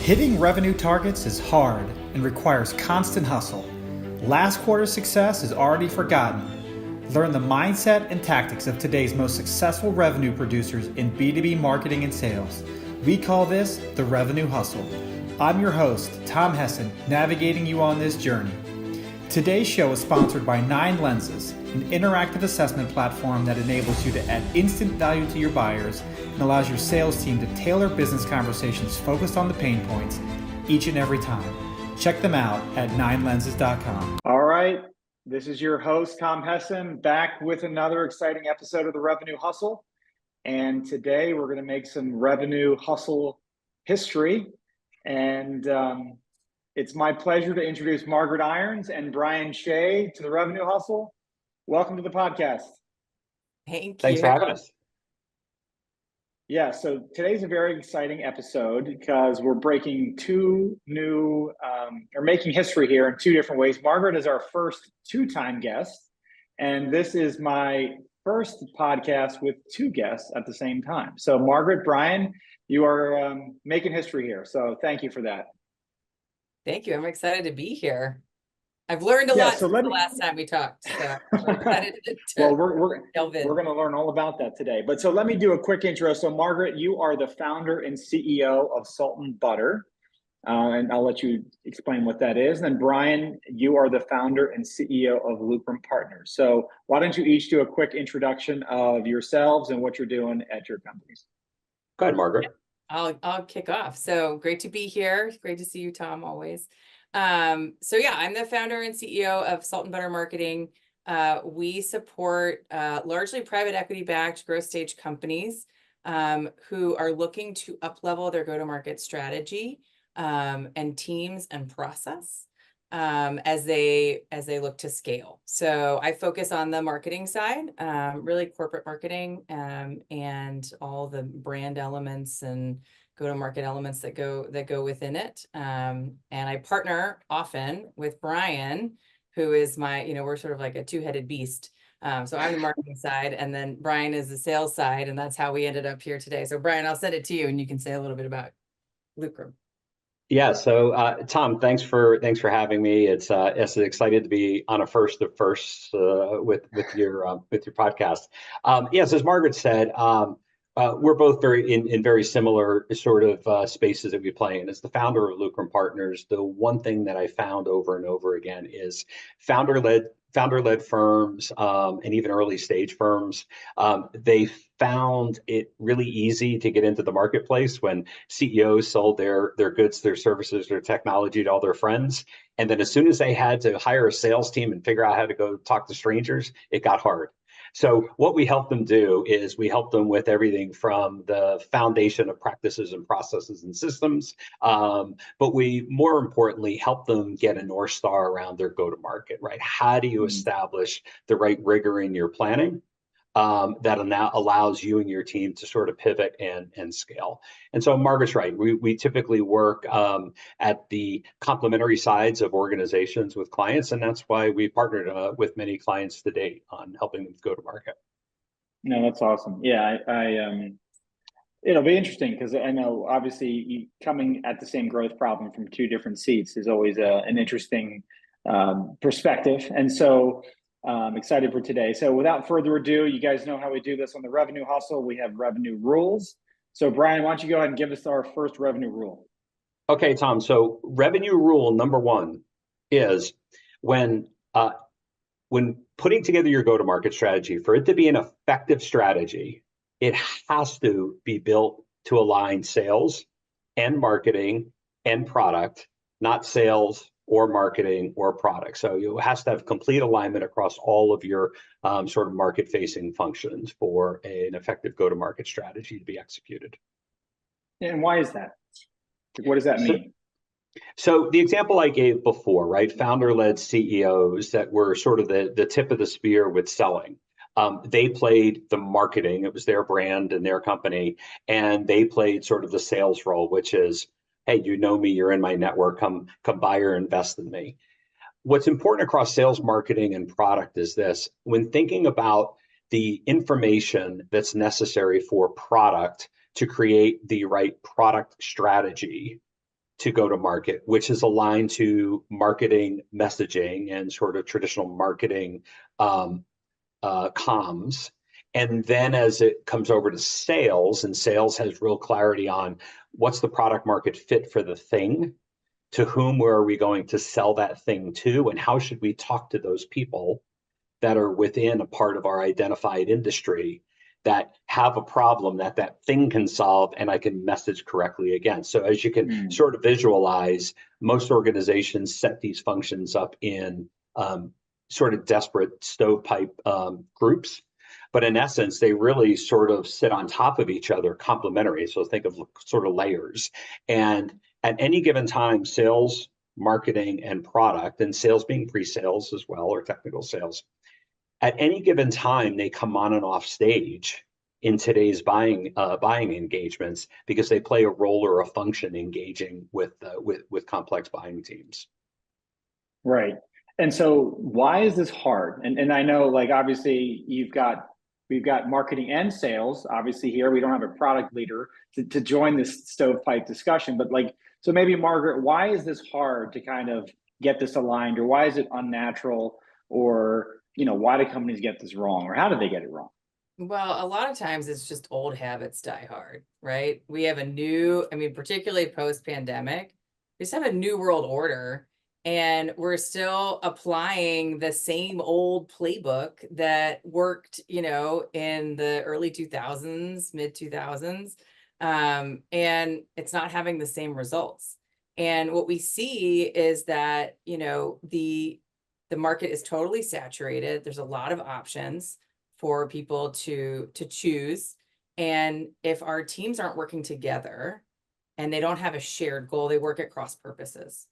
Hitting revenue targets is hard and requires constant hustle. Last quarter's success is already forgotten. Learn the mindset and tactics of today's most successful revenue producers in B2B marketing and sales. We call this the revenue hustle. I'm your host, Tom Hessen, navigating you on this journey. Today's show is sponsored by 9 Lenses, an interactive assessment platform that enables you to add instant value to your buyers and allows your sales team to tailor business conversations focused on the pain points each and every time. Check them out at 9lenses.com. All right, this is your host, Tom Hessen, back with another exciting episode of the Revenue Hustle. And today we're going to make some revenue hustle history. And it's my pleasure to introduce Margaret Irons and Brian Shea to the Revenue Hustle. Welcome to the podcast. Thanks for having us. Yeah, so today's a very exciting episode because we're breaking two new, or making history here in two different ways. Margaret is our first two-time guest, and this is my first podcast with 2 guests at the same time. So Margaret, Brian, you are making history here. So thank you for that. Thank you. I'm excited to be here. I've learned a lot since the last time we talked. So I'm excited to we're going to learn all about that today. But so let me do a quick intro. So Margaret, you are the founder and CEO of Salt and Butter. And I'll let you explain what that is. And then Brian, you are the founder and CEO of Lucrum Partners. So why don't you each do a quick introduction of yourselves and what you're doing at your companies? Go ahead, Margaret. I'll kick off. So great to be here. Great to see you, Tom, always. I'm the founder and CEO of Salt and Butter Marketing. We support largely private equity backed growth stage companies who are looking to up-level their go-to-market strategy and teams and process as they look to scale. So I focus on the marketing side, really corporate marketing and all the brand elements and go-to-market elements that go within it. And I partner often with Brian, who is we're sort of like a two-headed beast. So I'm the marketing side, and then Brian is the sales side, and that's how we ended up here today. So Brian, I'll send it to you, and you can say a little bit about Lucrum. Yeah. So, Tom, thanks for having me. It's excited to be on a first of firsts with your podcast. Yes, as Margaret said, we're both in very similar sort of spaces that we play in. As the founder of Lucrum Partners, the one thing that I found over and over again is founder-led firms and even early stage firms, they found it really easy to get into the marketplace when CEOs sold their goods, their services, their technology to all their friends. And then as soon as they had to hire a sales team and figure out how to go talk to strangers, it got hard. So what we help them do is we help them with everything from the foundation of practices and processes and systems, but we more importantly help them get a North Star around their go-to-market, right? How do you establish the right rigor in your planning that now allows you and your team to sort of pivot and scale? And so Margaret's right. We typically work at the complementary sides of organizations with clients, and that's why we partnered with many clients to date on helping them go to market. No, that's awesome. Yeah, it'll be interesting because I know obviously coming at the same growth problem from 2 different seats is always an interesting perspective. And so excited for today. So without further ado, you guys know how we do this on the Revenue Hustle. We have revenue rules. So Brian, why don't you go ahead and give us our first revenue rule? Okay, Tom. So revenue rule number 1 is when putting together your go-to-market strategy, for it to be an effective strategy, it has to be built to align sales and marketing and product, not sales or marketing or product. So it has to have complete alignment across all of your sort of market-facing functions for an effective go-to-market strategy to be executed. And why is that? What does that mean? So the example I gave before, right? Founder-led CEOs that were sort of the tip of the spear with selling. They played the marketing. It was their brand and their company. And they played sort of the sales role, which is, hey, you know me, you're in my network, come buy or invest in me. What's important across sales, marketing, and product is this: when thinking about the information that's necessary for product to create the right product strategy, to go to market, which is aligned to marketing messaging and sort of traditional marketing comms. And then as it comes over to sales, and sales has real clarity on what's the product market fit for the thing, to whom are we going to sell that thing to, and how should we talk to those people that are within a part of our identified industry that have a problem that that thing can solve and I can message correctly again. So as you can sort of visualize, most organizations set these functions up in sort of desperate stovepipe groups. But in essence, they really sort of sit on top of each other, complementary. So think of sort of layers. And at any given time, sales, marketing, and product, and sales being pre-sales as well, or technical sales, at any given time, they come on and off stage in today's buying engagements because they play a role or a function engaging with complex buying teams. Right. And so why is this hard? And I know, like, obviously we've got marketing and sales. Obviously here we don't have a product leader to join this stovepipe discussion, but like, so maybe Margaret, why is this hard to kind of get this aligned, or why is it unnatural, or, you know, why do companies get this wrong, or how did they get it wrong? Well, a lot of times it's just old habits die hard, right? We have a new, I mean, particularly post-pandemic, we just have a new world order, and we're still applying the same old playbook that worked, you know, in the early 2000s, mid 2000s. And it's not having the same results. And what we see is that, you know, the market is totally saturated. There's a lot of options for people to choose. And if our teams aren't working together and they don't have a shared goal, they work at cross purposes.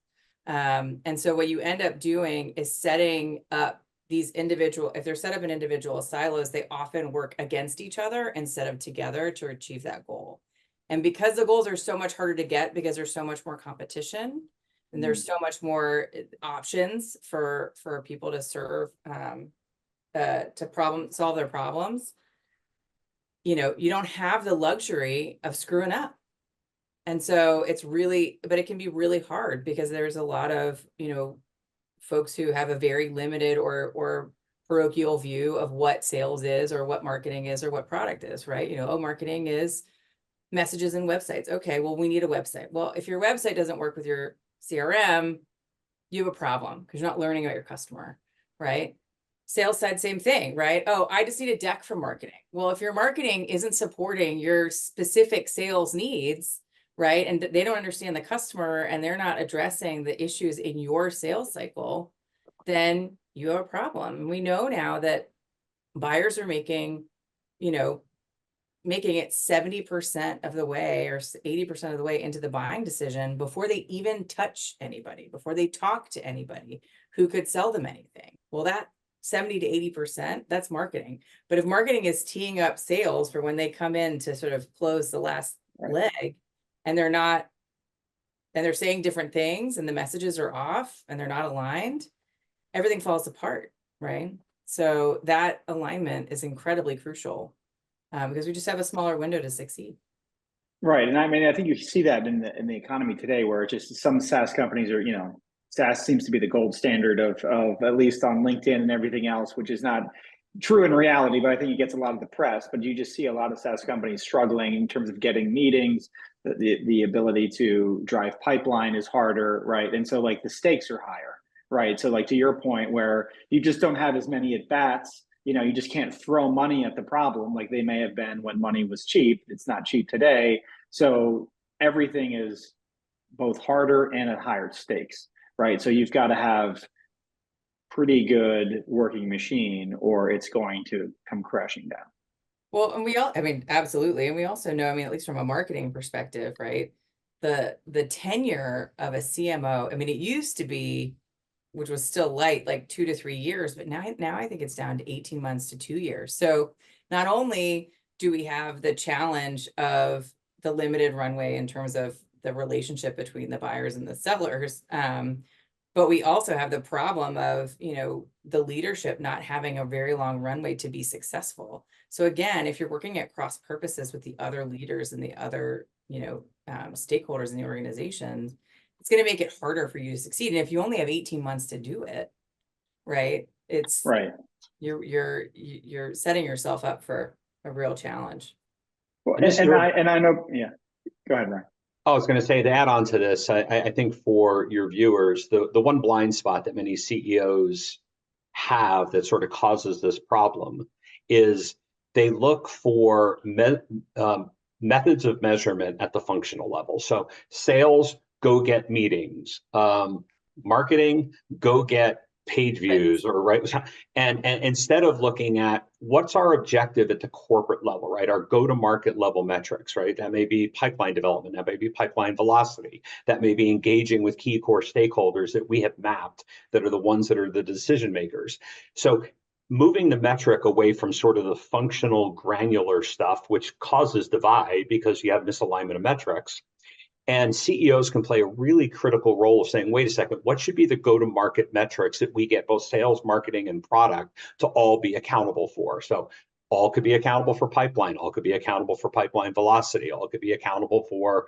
And so what you end up doing is setting up these individual, if they're set up in individual silos, they often work against each other instead of together to achieve that goal. And because the goals are so much harder to get, because there's so much more competition, and there's so much more options for people to serve, to solve their problems, you know, you don't have the luxury of screwing up. And so it's really, but it can be really hard because there's a lot of, you know, folks who have a very limited or parochial view of what sales is, or what marketing is, or what product is, right? You know, oh, marketing is messages and websites. Okay, well, we need a website. Well, if your website doesn't work with your CRM, you have a problem because you're not learning about your customer, right? Sales side, same thing, right? Oh, I just need a deck for marketing. Well, if your marketing isn't supporting your specific sales needs, right, and they don't understand the customer and they're not addressing the issues in your sales cycle, then you have a problem. And we know now that buyers are making, you know, making it 70% of the way or 80% of the way into the buying decision before they even touch anybody, before they talk to anybody who could sell them anything. Well, that 70 to 80%, that's marketing. But if marketing is teeing up sales for when they come in to sort of close the last leg, and they're not, and they're saying different things and the messages are off and they're not aligned, everything falls apart, right? So that alignment is incredibly crucial, because we just have a smaller window to succeed. Right. And I mean, I think you see that in the economy today, where it's just some SaaS companies are, you know, SaaS seems to be the gold standard of at least on LinkedIn and everything else, which is not true in reality, but I think it gets a lot of the press. But you just see a lot of SaaS companies struggling in terms of getting meetings. The ability to drive pipeline is harder, right? And so like the stakes are higher, right? So like to your point, where you just don't have as many at bats, you know, you just can't throw money at the problem like they may have been when money was cheap. It's not cheap today. So everything is both harder and at higher stakes, right? So you've got to have pretty good working machine or it's going to come crashing down. Well, and I mean, absolutely. And we also know, I mean, at least from a marketing perspective, right? The tenure of a CMO, I mean, it used to be, which was still light, like 2 to 3 years, but now I think it's down to 18 months to 2 years. So not only do we have the challenge of the limited runway in terms of the relationship between the buyers and the sellers, but we also have the problem of, you know, the leadership not having a very long runway to be successful. So again, if you're working at cross purposes with the other leaders and the other stakeholders in the organization, it's going to make it harder for you to succeed. And if you only have 18 months to do it, right, it's Right. you're setting yourself up for a real challenge. Well, and I know, yeah. Go ahead, Ryan. I was going to say, to add on to this, I think for your viewers, the one blind spot that many CEOs have that sort of causes this problem is they look for methods of measurement at the functional level. So sales, go get meetings. Marketing, go get page views, or right. And instead of looking at what's our objective at the corporate level, right? Our go-to-market level metrics, right? That may be pipeline development, that may be pipeline velocity, that may be engaging with key core stakeholders that we have mapped, that are the ones that are the decision makers. So moving the metric away from sort of the functional granular stuff, which causes divide because you have misalignment of metrics. And CEOs can play a really critical role of saying, wait a second, what should be the go-to-market metrics that we get both sales, marketing, and product to all be accountable for? So all could be accountable for pipeline, all could be accountable for pipeline velocity, all could be accountable for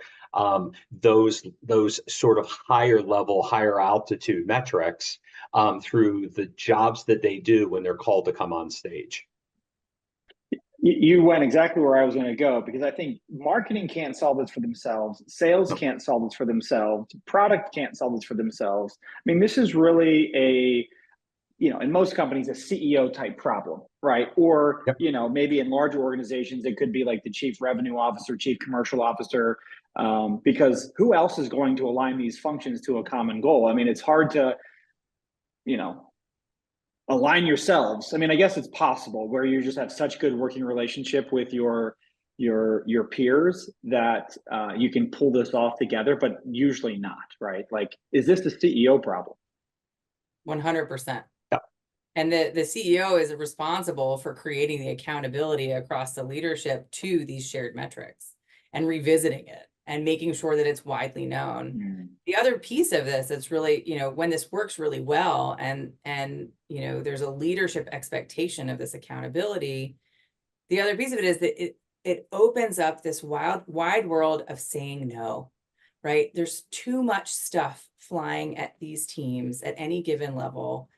those sort of higher level, higher altitude metrics through the jobs that they do when they're called to come on stage. You went exactly where I was going to go, because I think marketing can't solve this for themselves. Sales can't solve this for themselves. Product can't solve this for themselves. I mean, this is really in most companies, a CEO type problem, right? Or, Yep. Maybe in larger organizations, it could be like the chief revenue officer, chief commercial officer, because who else is going to align these functions to a common goal? I mean, it's hard to, align yourselves. I mean, I guess it's possible where you just have such good working relationship with your peers that you can pull this off together, but usually not, right? Like, is this the CEO problem? 100%. Yep. And the CEO is responsible for creating the accountability across the leadership to these shared metrics and revisiting it and making sure that it's widely known. Mm. The other piece of this that's really, when this works really well and there's a leadership expectation of this accountability, the other piece of it is that it opens up this wide world of saying no, right? There's too much stuff flying at these teams at any given level.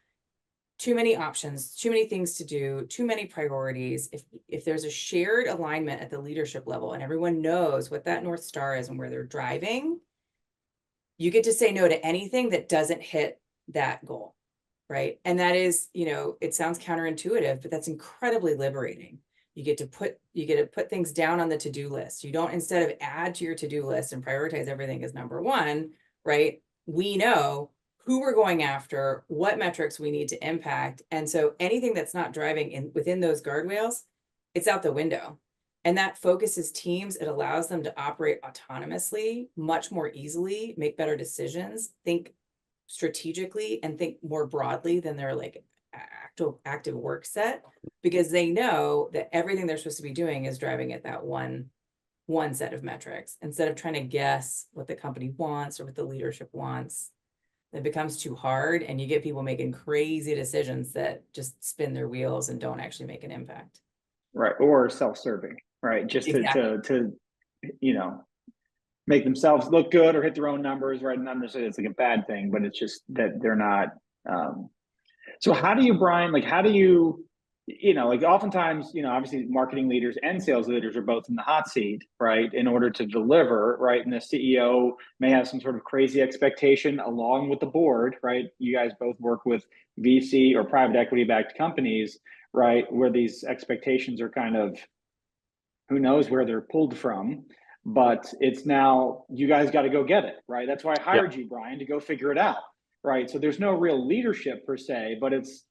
Too many options, too many things to do, too many priorities. If there's a shared alignment at the leadership level and everyone knows what that North Star is and where they're driving, you get to say no to anything that doesn't hit that goal, right? And that is, it sounds counterintuitive, but that's incredibly liberating. You get to put things down on the to-do list. You don't, instead of add to your to-do list and prioritize everything as number one, right? We know who we're going after, what metrics we need to impact. And so anything that's not driving within those guardrails, it's out the window. And that focuses teams. It allows them to operate autonomously, much more easily, make better decisions, think strategically, and think more broadly than their active work set, because they know that everything they're supposed to be doing is driving at that one set of metrics, instead of trying to guess what the company wants or what the leadership wants. It becomes too hard, and you get people making crazy decisions that just spin their wheels and don't actually make an impact. Right. Or self-serving, right? Just Exactly. to make themselves look good or hit their own numbers, right? Not necessarily it's like a bad thing, but it's just that they're not. So how do you, Brian, oftentimes, obviously marketing leaders and sales leaders are both in the hot seat, right? In order to deliver, right? And the CEO may have some sort of crazy expectation along with the board, right? You guys both work with VC or private equity backed companies, right? Where these expectations are kind of, who knows where they're pulled from, but it's now, you guys got to go get it, right? That's why I hired you, Brian, to go figure it out, right? So there's no real leadership per se, but it's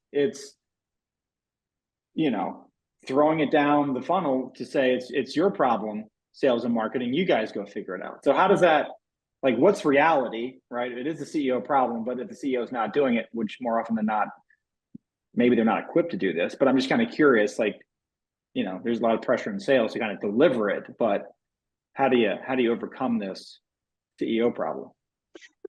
throwing it down the funnel to say it's your problem, sales and marketing, you guys go figure it out. So how does that, what's reality, right? It is the CEO problem, but if the CEO is not doing it, which more often than not, maybe they're not equipped to do this, but I'm just kind of curious, there's a lot of pressure in sales to kind of deliver it, but how do you overcome this CEO problem?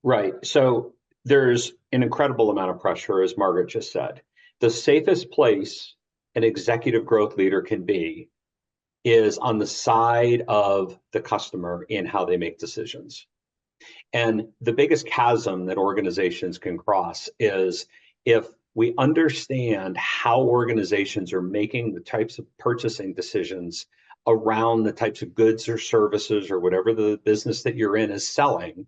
Right. So there's an incredible amount of pressure, as Margaret just said. The safest place an executive growth leader can be is on the side of the customer in how they make decisions. And the biggest chasm that organizations can cross is if we understand how organizations are making the types of purchasing decisions around the types of goods or services or whatever the business that you're in is selling,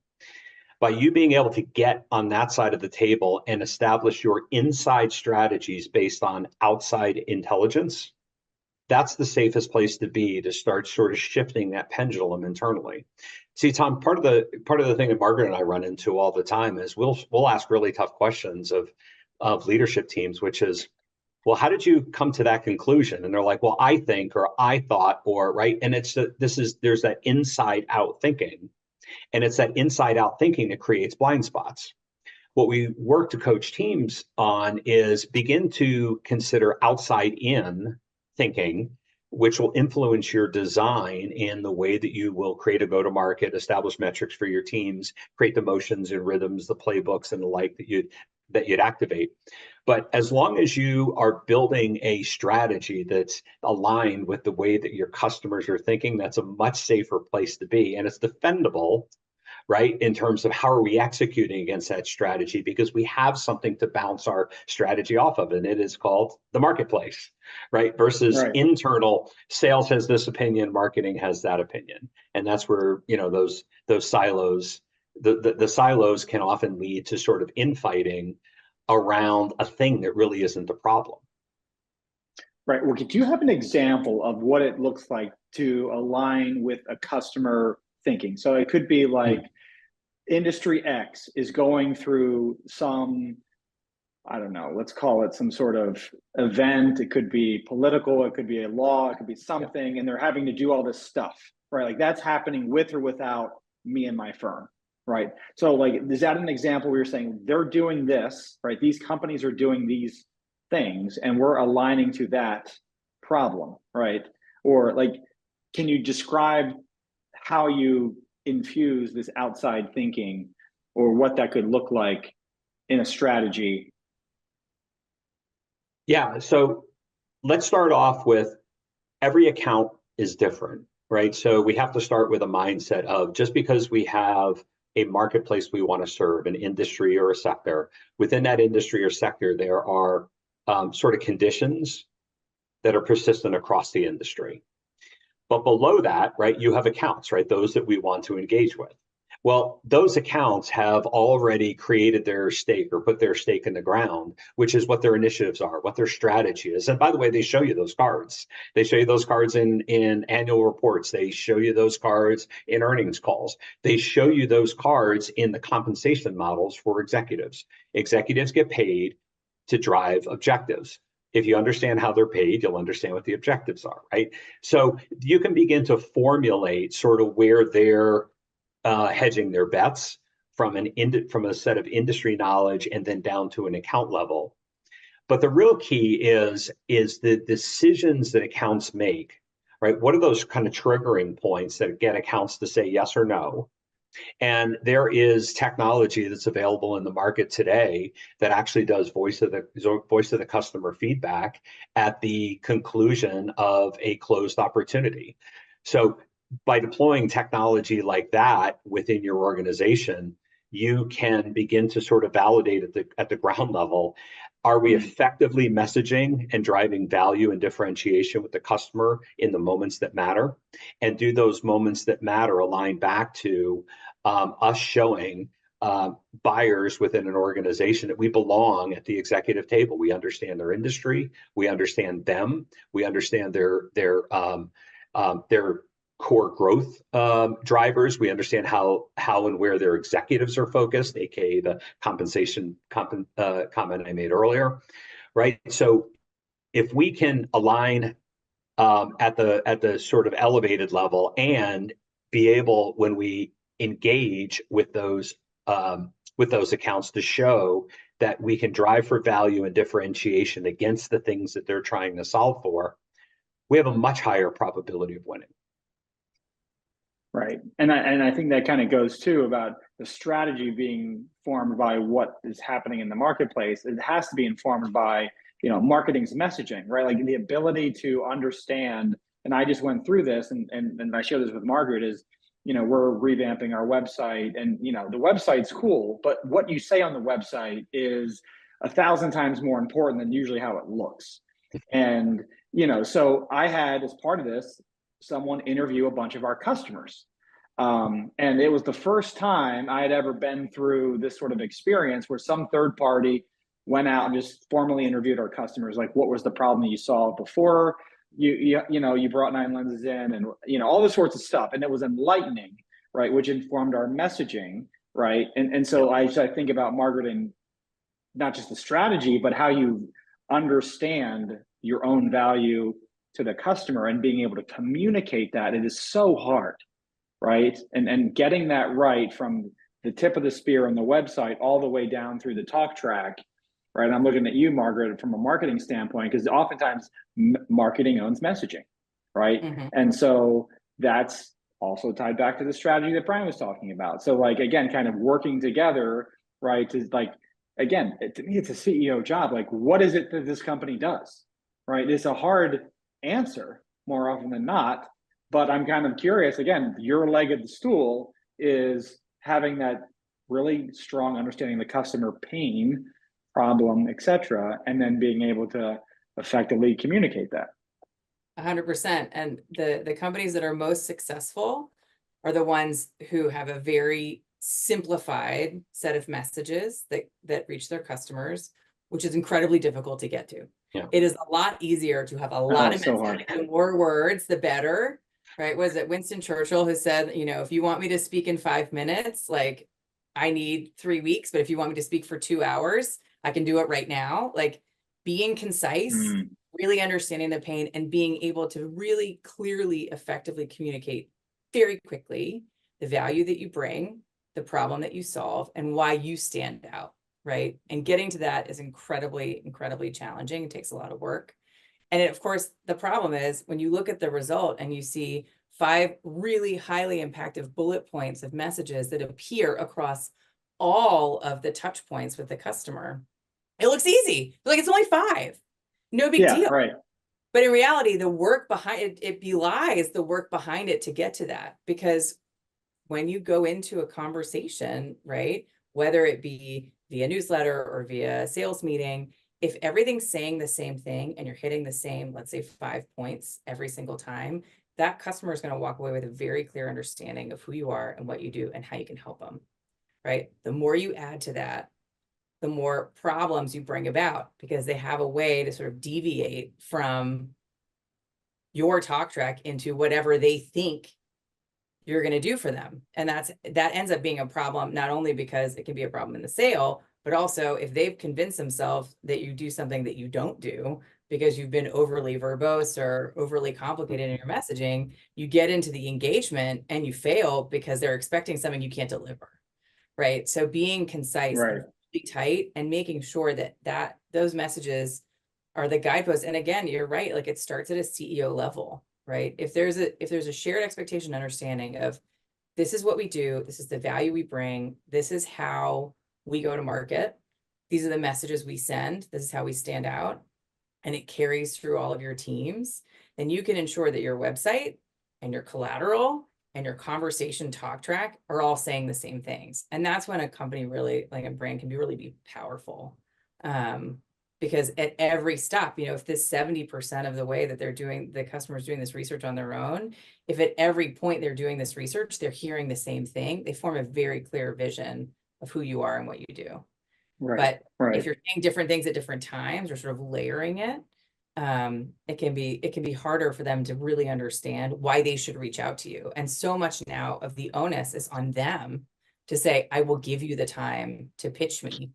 by you being able to get on that side of the table and establish your inside strategies based on outside intelligence, that's the safest place to be to start sort of shifting that pendulum internally. See, Tom, part of the thing that Margaret and I run into all the time is we'll ask really tough questions of leadership teams, which is, well, how did you come to that conclusion? And they're like, well, I think, or I thought, or right. And there's that inside out thinking. And it's that inside out thinking that creates blind spots. What we work to coach teams on is begin to consider outside in thinking, which will influence your design in the way that you will create a go-to-market, establish metrics for your teams, create the motions and rhythms, the playbooks and the like that you'd activate. But as long as you are building a strategy that's aligned with the way that your customers are thinking, that's a much safer place to be. And it's defendable, right, in terms of how are we executing against that strategy, because we have something to bounce our strategy off of, and it is called the marketplace, right, versus internal sales has this opinion, marketing has that opinion. And that's where, those silos, the silos can often lead to sort of infighting around a thing that really isn't the problem. Right. Well, do you have an example of what it looks like to align with a customer thinking? So it could be like industry X is going through some, I don't know, let's call it some sort of event. It could be political, it could be a law, it could be something, and they're having to do all this stuff, right? Like that's happening with or without me and my firm, right? So like, is that an example where you're saying they're doing this, right? These companies are doing these things and we're aligning to that problem, right? Or like, can you describe how you infuse this outside thinking or what that could look like in a strategy? Yeah, so let's start off with every account is different, right? So we have to start with a mindset of just because we have a marketplace we want to serve, an industry or a sector, within that industry or sector, there are sort of conditions that are persistent across the industry. But below that, right, you have accounts, right, those that we want to engage with. Well, those accounts have already created their stake or put their stake in the ground, which is what their initiatives are, what their strategy is. And by the way, they show you those cards. They show you those cards in annual reports. They show you those cards in earnings calls. They show you those cards in the compensation models for executives. Executives get paid to drive objectives. If you understand how they're paid, you'll understand what the objectives are, right? So you can begin to formulate sort of where they're hedging their bets from a set of industry knowledge and then down to an account level. But the real key is the decisions that accounts make, right? What are those kind of triggering points that get accounts to say yes or no? And there is technology that's available in the market today that actually does voice of the customer feedback at the conclusion of a closed opportunity. So by deploying technology like that within your organization, you can begin to sort of validate at the ground level. Are we effectively messaging and driving value and differentiation with the customer in the moments that matter? And do those moments that matter align back to us showing buyers within an organization that we belong at the executive table? We understand their industry, we understand them, we understand their core growth drivers. We understand how and where their executives are focused, aka the compensation comment I made earlier, right? So if we can align at the sort of elevated level and be able, when we engage with those accounts, to show that we can drive for value and differentiation against the things that they're trying to solve for, we have a much higher probability of winning. Right. And I think that kind of goes too about the strategy being formed by what is happening in the marketplace. It has to be informed by, marketing's messaging, right? Like the ability to understand and I just went through this, and I shared this with Margaret, is, we're revamping our website, and the website's cool, but what you say on the website is 1,000 times more important than usually how it looks. And so I had, as part of this, someone interview a bunch of our customers. And it was the first time I had ever been through this sort of experience where some third party went out and just formally interviewed our customers, like, what was the problem that you saw before you brought 9 lenses in, and all this sorts of stuff. And it was enlightening, right, which informed our messaging, right? And so I think about, Margaret, and not just the strategy, but how you understand your own value to the customer and being able to communicate that. It is so hard, right? And getting that right from the tip of the spear on the website all the way down through the talk track, right? And I'm looking at you, Margaret, from a marketing standpoint, because oftentimes marketing owns messaging, right? Mm-hmm. And so that's also tied back to the strategy that Brian was talking about. So, like, again, kind of working together, right? To, like, again, to me, it's a CEO job. Like, what is it that this company does, right? It's a hard answer more often than not, but I'm kind of curious, again, your leg of the stool is having that really strong understanding of the customer pain, problem, etc., and then being able to effectively communicate that. 100%. And the companies that are most successful are the ones who have a very simplified set of messages that reach their customers, which is incredibly difficult to get to. Yeah. It is a lot easier to have a lot of messaging. The more words, the better, right? Was it Winston Churchill who said, if you want me to speak in 5 minutes, like, I need 3 weeks, but if you want me to speak for 2 hours, I can do it right now. Like, being concise, really understanding the pain, and being able to really clearly, effectively communicate very quickly the value that you bring, the problem that you solve, and why you stand out, right? And getting to that is incredibly, incredibly challenging. It takes a lot of work. And of course, the problem is when you look at the result and you see 5 really highly impactful bullet points of messages that appear across all of the touch points with the customer, it looks easy. Like, it's only 5. No big deal. Right. But in reality, the work behind it belies the work behind it to get to that. Because when you go into a conversation, right, whether it be via newsletter or via sales meeting, if everything's saying the same thing and you're hitting the same, let's say 5 points every single time, that customer is going to walk away with a very clear understanding of who you are and what you do and how you can help them, right? The more you add to that, the more problems you bring about, because they have a way to sort of deviate from your talk track into whatever they think you're going to do for them. And that ends up being a problem, not only because it can be a problem in the sale, but also if they've convinced themselves that you do something that you don't do because you've been overly verbose or overly complicated in your messaging, you get into the engagement and you fail because they're expecting something you can't deliver, right? So being concise, right, tight, and making sure that those messages are the guideposts. And again, you're right, like, it starts at a CEO level, right? If there's a shared expectation, understanding of, this is what we do, this is the value we bring, this is how we go to market, these are the messages we send, this is how we stand out, and it carries through all of your teams, then you can ensure that your website and your collateral and your conversation talk track are all saying the same things. And that's when a company really, like a brand, can really be powerful. Because at every stop, if this 70% of the way that the customer's doing this research on their own, if at every point they're doing this research, they're hearing the same thing, they form a very clear vision of who you are and what you do. right. But if you're saying different things at different times or sort of layering it, it can be harder for them to really understand why they should reach out to you. And so much now of the onus is on them to say, I will give you the time to pitch me.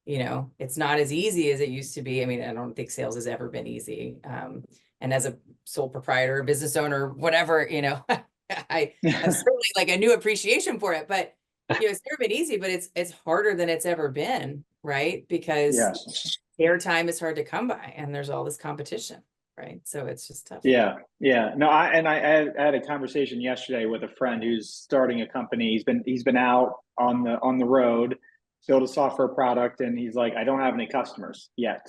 It's not as easy as it used to be. I mean, I don't think sales has ever been easy. And as a sole proprietor, business owner, whatever, I have certainly like a new appreciation for it, but it's never been easy, but it's harder than it's ever been, right? Because airtime is hard to come by and there's all this competition, right? So it's just tough. Yeah. No, I had a conversation yesterday with a friend who's starting a company. He's been out on the road, build a software product, and he's like, I don't have any customers yet.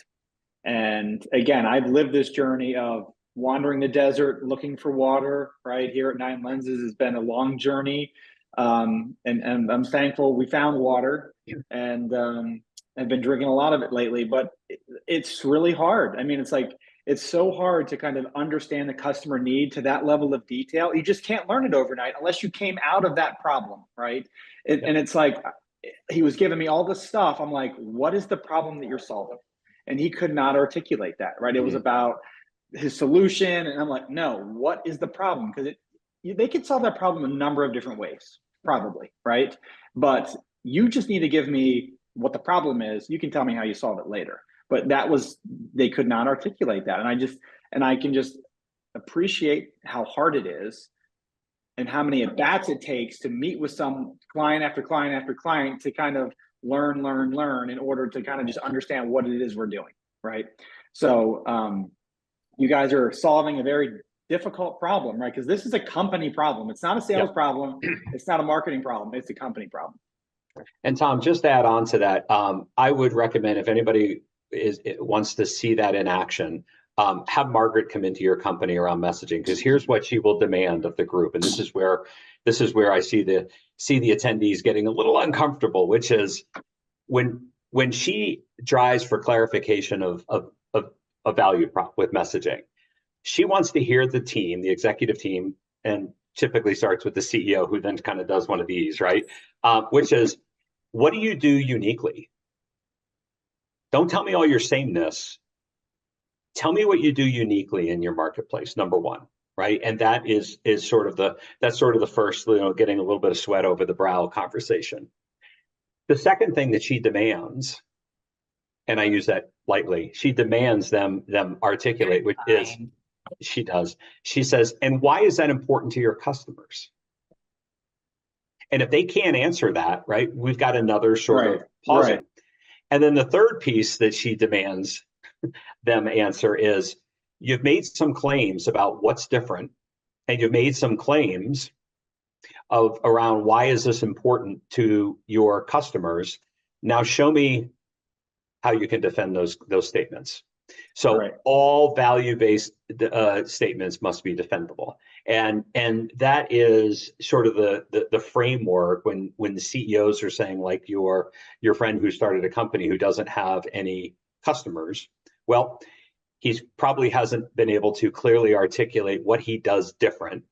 And again, I've lived this journey of wandering the desert looking for water, right? Here at Nine Lenses has been a long journey. And I'm thankful we found water, and I've been drinking a lot of it lately, but it's really hard. I mean, it's so hard to kind of understand the customer need to that level of detail. You just can't learn it overnight unless you came out of that problem, right? And it's like, he was giving me all this stuff. I'm like, what is the problem that you're solving? And he could not articulate that, right? It was about his solution. And I'm like, no, what is the problem? Because they could solve that problem a number of different ways, probably, right? But you just need to give me what the problem is. You can tell me how you solve it later. But they could not articulate that. And I can just appreciate how hard it is and how many at-bats it takes to meet with some client after client after client to kind of learn in order to kind of just understand what it is we're doing, right? So you guys are solving a very difficult problem, right? Because this is a company problem. It's not a sales problem. It's not a marketing problem. It's a company problem. And Tom, just to add on to that, I would recommend if anybody wants to see that in action, have Margaret come into your company around messaging, because here's what she will demand of the group. And this is where I see the attendees getting a little uncomfortable, which is when she drives for clarification of a value prop with messaging, she wants to hear the executive team, and typically starts with the CEO, who then kind of does one of these, right? Which is, what do you do uniquely? Don't tell me all your sameness. Tell me what you do uniquely in your marketplace, number one, right? And that is sort of the first, getting a little bit of sweat over the brow conversation. The second thing that she demands, and I use that lightly, she demands them articulate, which is, she does. She says, and why is that important to your customers? And if they can't answer that, right, we've got another sort of pausing. Right. And then the third piece that she demands them answer is, you've made some claims about what's different, and you've made some claims around why is this important to your customers. Now show me how you can defend those statements. So all value-based statements must be defendable, and that is sort of the framework when the CEOs are saying, like your friend who started a company who doesn't have any customers. Well, he probably hasn't been able to clearly articulate what he does different.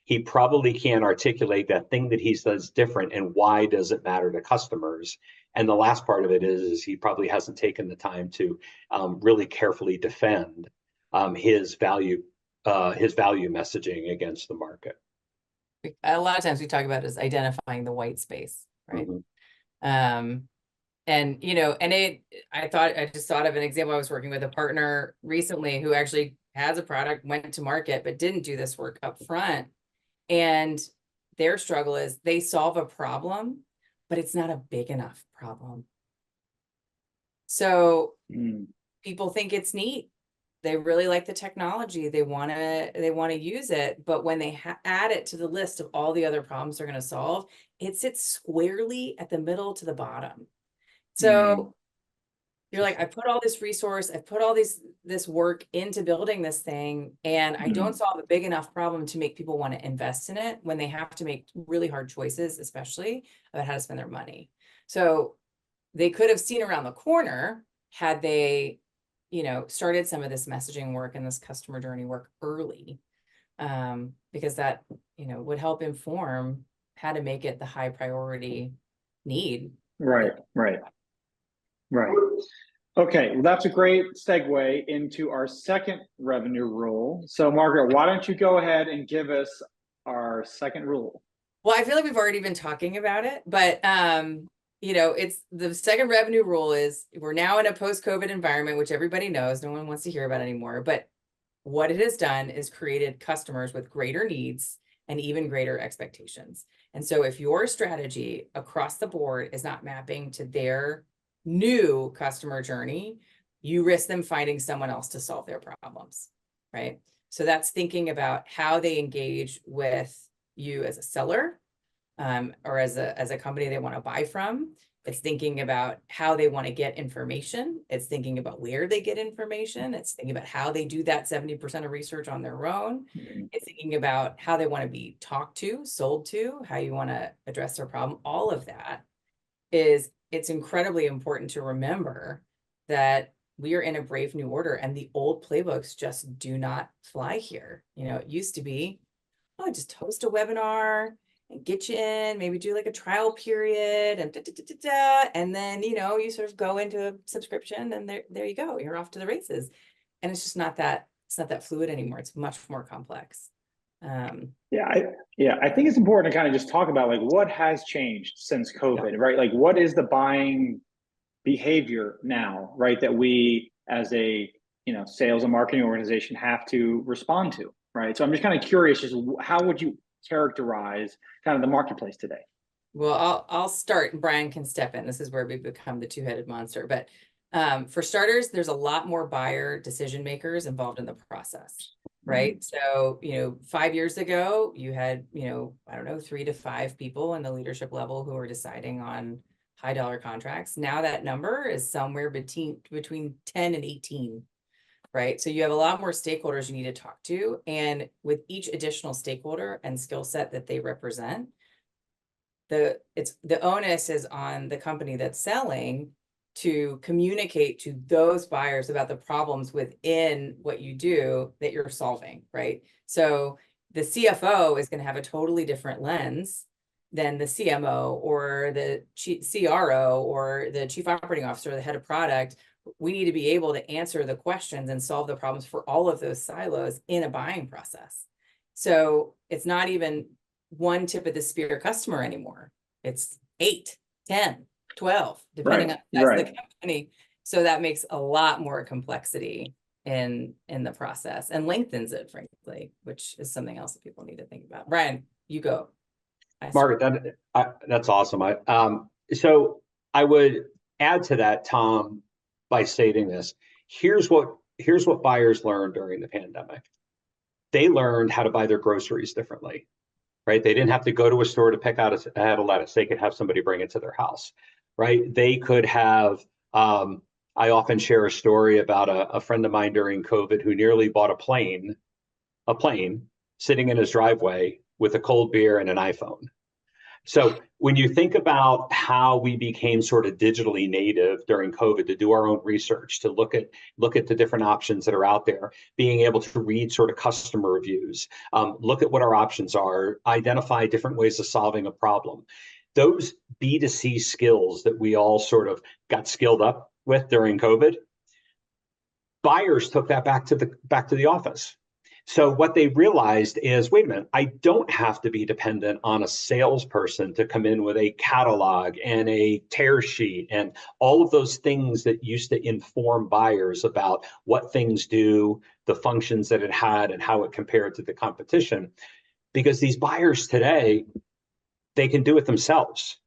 He probably can't articulate that thing that he does different and why does it matter to customers. And the last part of it is he probably hasn't taken the time to really carefully defend his value messaging against the market. A lot of times we talk about is identifying the white space, right? Mm-hmm. I just thought of an example. I was working with a partner recently who actually has a product, went to market, but didn't do this work up front. And their struggle is they solve a problem, but it's not a big enough problem. So people think it's neat. They really like the technology. They want to use it. But when they add it to the list of all the other problems they're going to solve, it sits squarely at the middle to the bottom. So you're like, I put all this resource, I've put all this work into building this thing, and I don't solve a big enough problem to make people want to invest in it when they have to make really hard choices, especially about how to spend their money. So they could have seen around the corner had they, started some of this messaging work and this customer journey work early, because that, would help inform how to make it the high priority need. Right. Okay, well, that's a great segue into our second revenue rule. So Margaret, why don't you go ahead and give us our second rule? Well, I feel like we've already been talking about it, but it's the second revenue rule is we're now in a post-COVID environment, which everybody knows, no one wants to hear about anymore. But what it has done is created customers with greater needs and even greater expectations. And so if your strategy across the board is not mapping to their new customer journey, you risk them finding someone else to solve their problems, right? So that's thinking about how they engage with you as a seller, or as a company they want to buy from. It's thinking about how they want to get information. It's thinking about where they get information. It's thinking about how they do that 70% of research on their own. It's thinking about how they want to be talked to, sold to, how you want to address their problem. All of that it's incredibly important to remember that we are in a brave new order, and the old playbooks just do not fly here. It used to be, oh, just host a webinar and get you in, maybe do like a trial period and and then, you sort of go into a subscription and there you go, you're off to the races. And it's just not that, it's not that fluid anymore. It's much more complex. I think it's important to kind of just talk about like what has changed since COVID, right? Like what is the buying behavior now, right? That we as a, sales and marketing organization have to respond to, right? So I'm just kind of curious, just how would you characterize kind of the marketplace today? Well, I'll start and Brian can step in. This is where we become the two-headed monster. But for starters, there's a lot more buyer decision makers involved in the process, right? So, 5 years ago, you had, I don't know, 3 to 5 people in the leadership level who were deciding on high dollar contracts. Now that number is somewhere between 10 and 18, right? So you have a lot more stakeholders you need to talk to. And with each additional stakeholder and skill set that they represent, the onus is on the company that's selling to communicate to those buyers about the problems within what you do that you're solving, right? So the CFO is going to have a totally different lens than the CMO or the CRO or the chief operating officer or the head of product. We need to be able to answer the questions and solve the problems for all of those silos in a buying process. So it's not even one tip of the spear customer anymore. It's 8, 10, 12, depending on the size of the company. So that makes a lot more complexity in the process and lengthens it, frankly, which is something else that people need to think about. Brian, you go. Margaret, that's awesome. So I would add to that, Tom, by stating this. Here's what buyers learned during the pandemic. They learned how to buy their groceries differently, right? They didn't have to go to a store to pick out a head of lettuce. They could have somebody bring it to their house, right? They could have, I often share a story about a friend of mine during COVID who nearly bought a plane sitting in his driveway with a cold beer and an iPhone. So when you think about how we became sort of digitally native during COVID to do our own research, to look at the different options that are out there, being able to read sort of customer reviews, look at what our options are, identify different ways of solving a problem. Those B2C skills that we all sort of got skilled up with during COVID, buyers took that back to the office. So what they realized is, wait a minute, I don't have to be dependent on a salesperson to come in with a catalog and a tear sheet and all of those things that used to inform buyers about what things do, the functions that it had, and how it compared to the competition. Because these buyers today, they can do it themselves.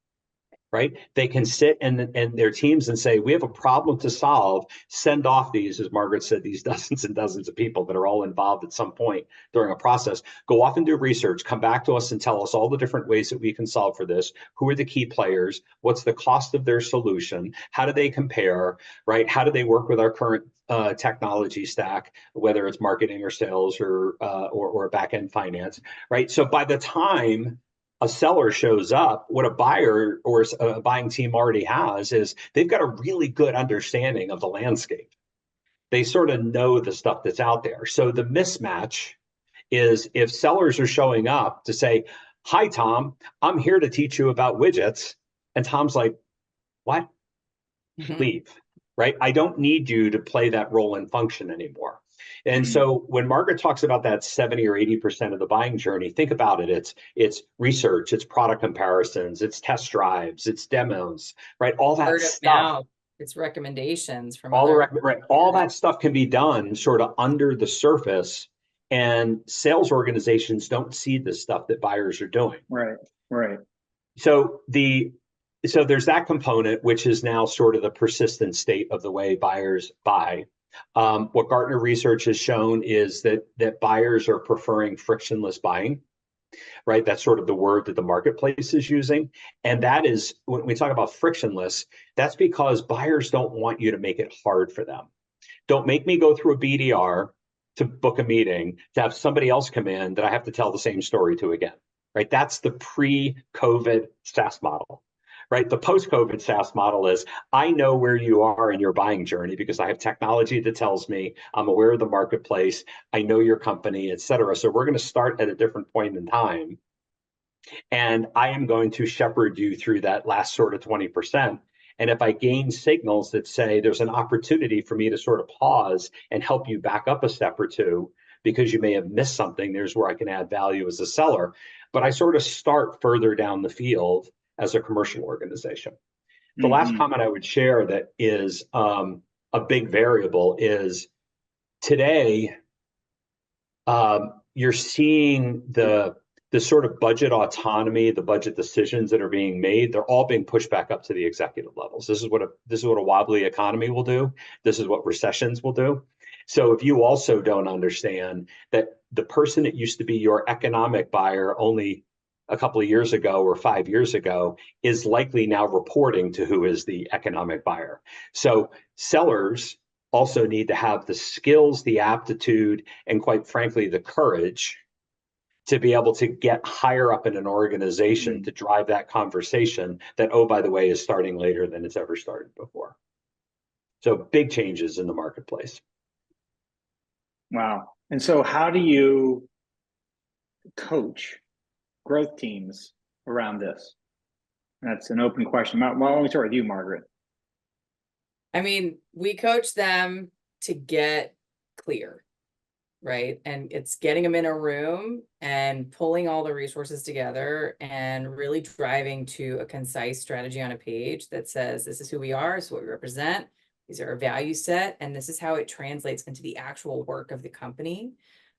Right? They can sit and their teams and say, we have a problem to solve, send off these, as Margaret said, these dozens and dozens of people that are all involved at some point during a process, go off and do research, come back to us and tell us all the different ways that we can solve for this. Who are the key players? What's the cost of their solution? How do they compare, right? How do they work with our current technology stack, whether it's marketing or sales or back-end finance, right? So by the time a seller shows up, what a buyer or a buying team already has is they've got a really good understanding of the landscape. They sort of know the stuff that's out there. So the mismatch is if sellers are showing up to say, hi, Tom, I'm here to teach you about widgets. And Tom's like, what? Leave, right? I don't need you to play that role and function anymore. And so when Margaret talks about that 70 or 80% of the buying journey, think about it. It's research, it's product comparisons, it's test drives, it's demos, right? All that stuff. It's recommendations from all that stuff can be done sort of under the surface, and sales organizations don't see the stuff that buyers are doing. Right. So there's that component, which is now sort of the persistent state of the way buyers buy. What Gartner research has shown is that buyers are preferring frictionless buying. right? That's sort of the word that the marketplace is using. And that is, when we talk about frictionless, that's because buyers don't want you to make it hard for them. Don't make me go through a BDR to book a meeting to have somebody else come in that I have to tell the same story to again, right? That's the pre-COVID SaaS model, right? The post-COVID SaaS model is, I know where you are in your buying journey because I have technology that tells me, I'm aware of the marketplace, I know your company, et cetera. So we're going to start at a different point in time. And I am going to shepherd you through that last sort of 20%. And if I gain signals that say there's an opportunity for me to sort of pause and help you back up a step or two because you may have missed something, there's where I can add value as a seller. But I sort of start further down the field as a commercial organization. The last comment I would share that is a big variable is today, you're seeing the sort of budget autonomy, the budget decisions that are being made, they're all being pushed back up to the executive levels. This is what a wobbly economy will do. This is what recessions will do. So if you also don't understand that the person that used to be your economic buyer only a couple of years ago or 5 years ago is likely now reporting to who is the economic buyer. So sellers also need to have the skills, the aptitude, and quite frankly, the courage to be able to get higher up in an organization to drive that conversation that, oh, by the way, is starting later than it's ever started before. So big changes in the marketplace. Wow. And so how do you coach growth teams around this? That's an open question. Why don't we start with you, Margaret? I mean, we coach them to get clear, right? And it's getting them in a room and pulling all the resources together and really driving to a concise strategy on a page that says, this is who we are, this is what we represent, these are our value set, and this is how it translates into the actual work of the company.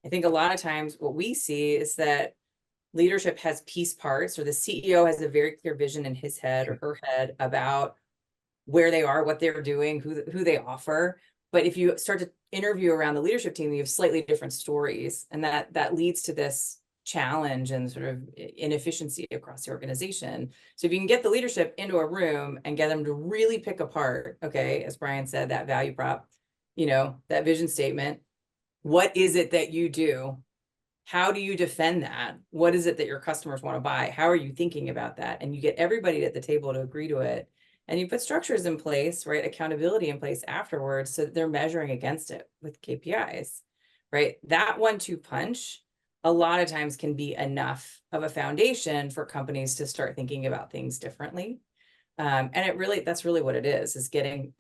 I think a lot of times what we see is that leadership has piece parts, or the CEO has a very clear vision in his head or her head about where they are, what they're doing, who they offer. But if you start to interview around the leadership team, you have slightly different stories, and that leads to this challenge and sort of inefficiency across the organization. So if you can get the leadership into a room and get them to really pick apart, okay, as Brian said, that value prop, that vision statement, what is it that you do? How do you defend that? What is it that your customers want to buy? How are you thinking about that? And you get everybody at the table to agree to it. And you put structures in place, right? Accountability in place afterwards, so that they're measuring against it with KPIs, right? That 1-2 punch a lot of times can be enough of a foundation for companies to start thinking about things differently. And that's really what it is getting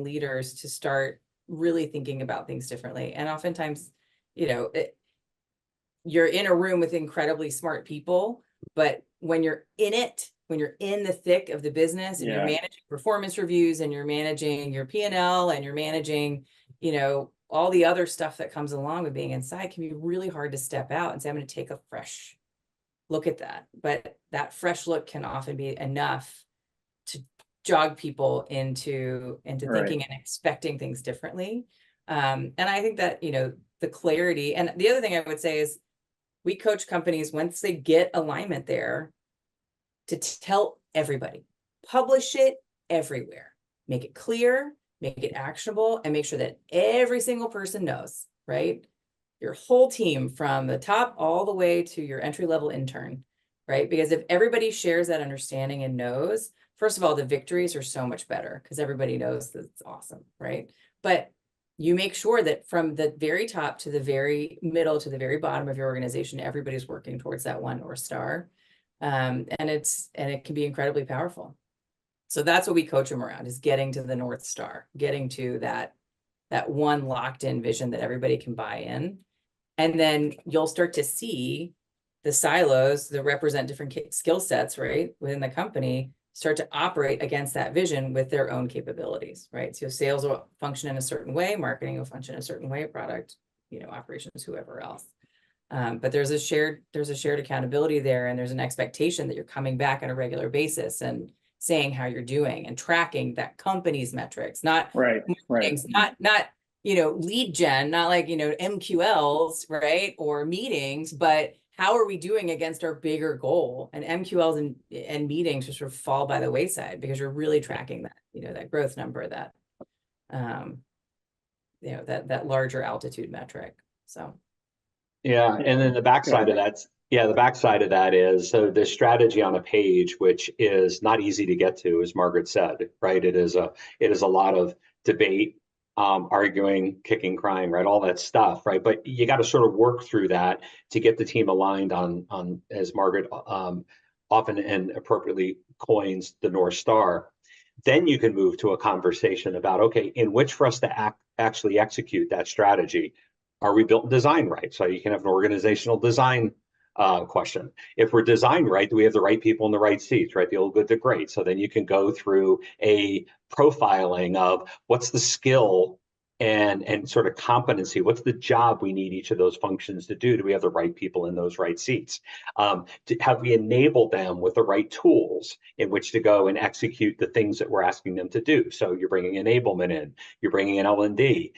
leaders to start really thinking about things differently. And oftentimes, you're in a room with incredibly smart people, but when you're in it, when you're in the thick of the business and you're managing performance reviews and you're managing your P&L and you're managing, all the other stuff that comes along with being inside, can be really hard to step out and say, I'm going to take a fresh look at that. But that fresh look can often be enough to jog people into thinking and expecting things differently. And I think that, the clarity, and the other thing I would say is we coach companies once they get alignment there to tell everybody, publish it everywhere, make it clear, make it actionable, and make sure that every single person knows, right? Your whole team from the top all the way to your entry-level intern, right? Because if everybody shares that understanding and knows, first of all, the victories are so much better because everybody knows that it's awesome, right? But you make sure that from the very top to the very middle to the very bottom of your organization, everybody's working towards that one North Star. And it can be incredibly powerful. So that's what we coach them around, is getting to the North Star, getting to that one locked in vision that everybody can buy in. And then you'll start to see the silos that represent different skill sets, right, within the company start to operate against that vision with their own capabilities, right? So sales will function in a certain way, marketing will function in a certain way, product, operations, whoever else. But there's a shared accountability there, and there's an expectation that you're coming back on a regular basis and saying how you're doing and tracking that company's metrics, not things, not lead gen, not like MQLs, right, or meetings, but how are we doing against our bigger goal? And MQLs and meetings just sort of fall by the wayside because you're really tracking that, that growth number, that, that larger altitude metric. So. Yeah. And then the backside of that is, so the strategy on a page, which is not easy to get to, as Margaret said, right? It is a lot of debate, arguing, kicking, crying, right? All that stuff, right? But you got to sort of work through that to get the team aligned on as Margaret often and appropriately coins, the North Star. Then you can move to a conversation about, okay, in which for us to actually execute that strategy, are we built and designed right? So you can have an organizational design question. If we're designed right, do we have the right people in the right seats, right? The old, good, the great. So then you can go through a profiling of what's the skill and sort of competency, what's the job we need each of those functions to do? Do we have the right people in those right seats? Have we enabled them with the right tools in which to go and execute the things that we're asking them to do? So you're bringing enablement in, you're bringing in L&D,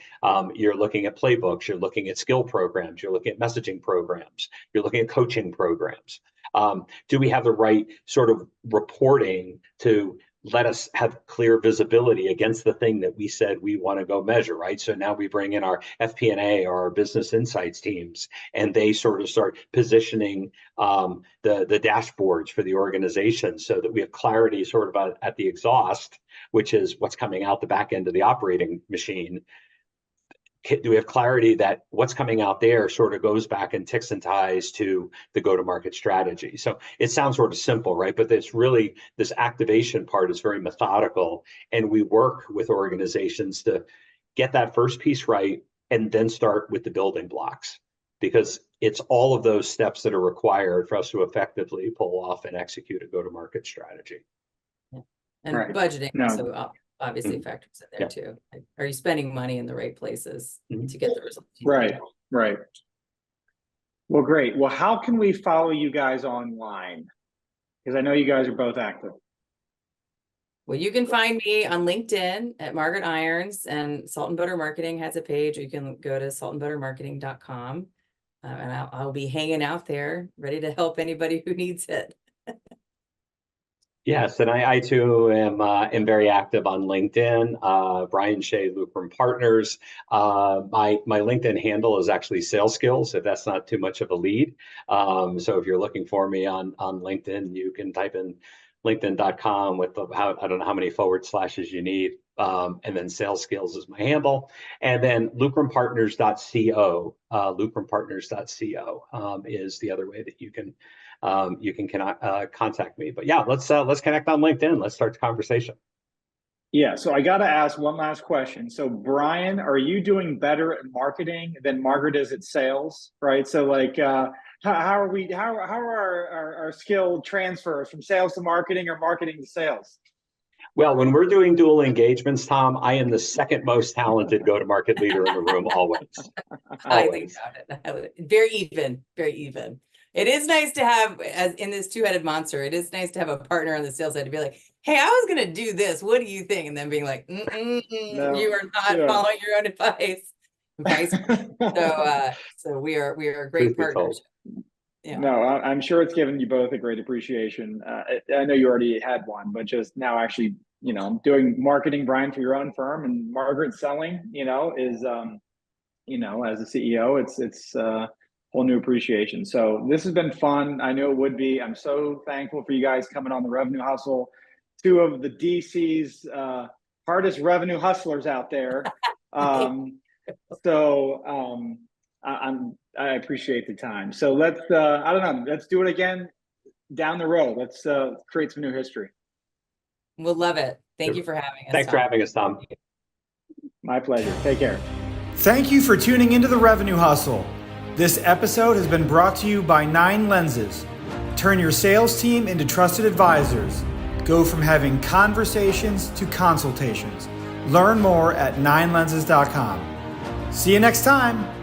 you're looking at playbooks, you're looking at skill programs, you're looking at messaging programs, you're looking at coaching programs. Do we have the right sort of reporting to let us have clear visibility against the thing that we said we want to go measure, right? So now we bring in our FP&A or our business insights teams, and they sort of start positioning the dashboards for the organization so that we have clarity sort of at the exhaust, which is what's coming out the back end of the operating machine. Do we have clarity that what's coming out there sort of goes back and ticks and ties to the go-to-market strategy? So it sounds sort of simple, right? But this activation part is very methodical, and we work with organizations to get that first piece right and then start with the building blocks, because it's all of those steps that are required for us to effectively pull off and execute a go-to-market strategy. And right. budgeting also obviously factors in there too. Like, are you spending money in the right places to get the results? Right. Well, great. Well, how can we follow you guys online? Because I know you guys are both active. Well, you can find me on LinkedIn at Margaret Irons, and Salt and Butter Marketing has a page, or you can go to saltandbuttermarketing.com, and I'll be hanging out there ready to help anybody who needs it. Yes, and I too am very active on LinkedIn. Brian Shea, Lucrum Partners. My LinkedIn handle is actually Sales Skills, if that's not too much of a lead. So if you're looking for me on LinkedIn, you can type in linkedin.com with I don't know how many / you need. And then Sales Skills is my handle. And then lucrumpartners.co. Lucrumpartners.co is the other way that you can contact me. But yeah, let's connect on LinkedIn. Let's start the conversation. Yeah, so I got to ask one last question. So Brian, are you doing better at marketing than Margaret is at sales? Right. So like, how are our skill transfers from sales to marketing or marketing to sales? Well, when we're doing dual engagements, Tom, I am the second most talented go-to-market leader in the room, always. Highly doubt it. Very even. It is nice to have, as in this two-headed monster, it is nice to have a partner on the sales side to be like, hey, I was going to do this. What do you think? And then being like, no, you are not following your own advice. So we are great partners. Yeah. No, I'm sure it's given you both a great appreciation. I know you already had one, but just now actually, doing marketing, Brian, for your own firm, and Margaret selling, is, as a CEO, it's whole new appreciation. So this has been fun. I know it would be. I'm so thankful for you guys coming on the Revenue Hustle. Two of the DC's hardest revenue hustlers out there. I appreciate the time. So let's let's do it again down the road. Let's create some new history. We'll love it. Thank you for having us. Thanks for having us, Tom. My pleasure. Take care. Thank you for tuning into the Revenue Hustle. This episode has been brought to you by 9 Lenses. Turn your sales team into trusted advisors. Go from having conversations to consultations. Learn more at 9lenses.com. See you next time.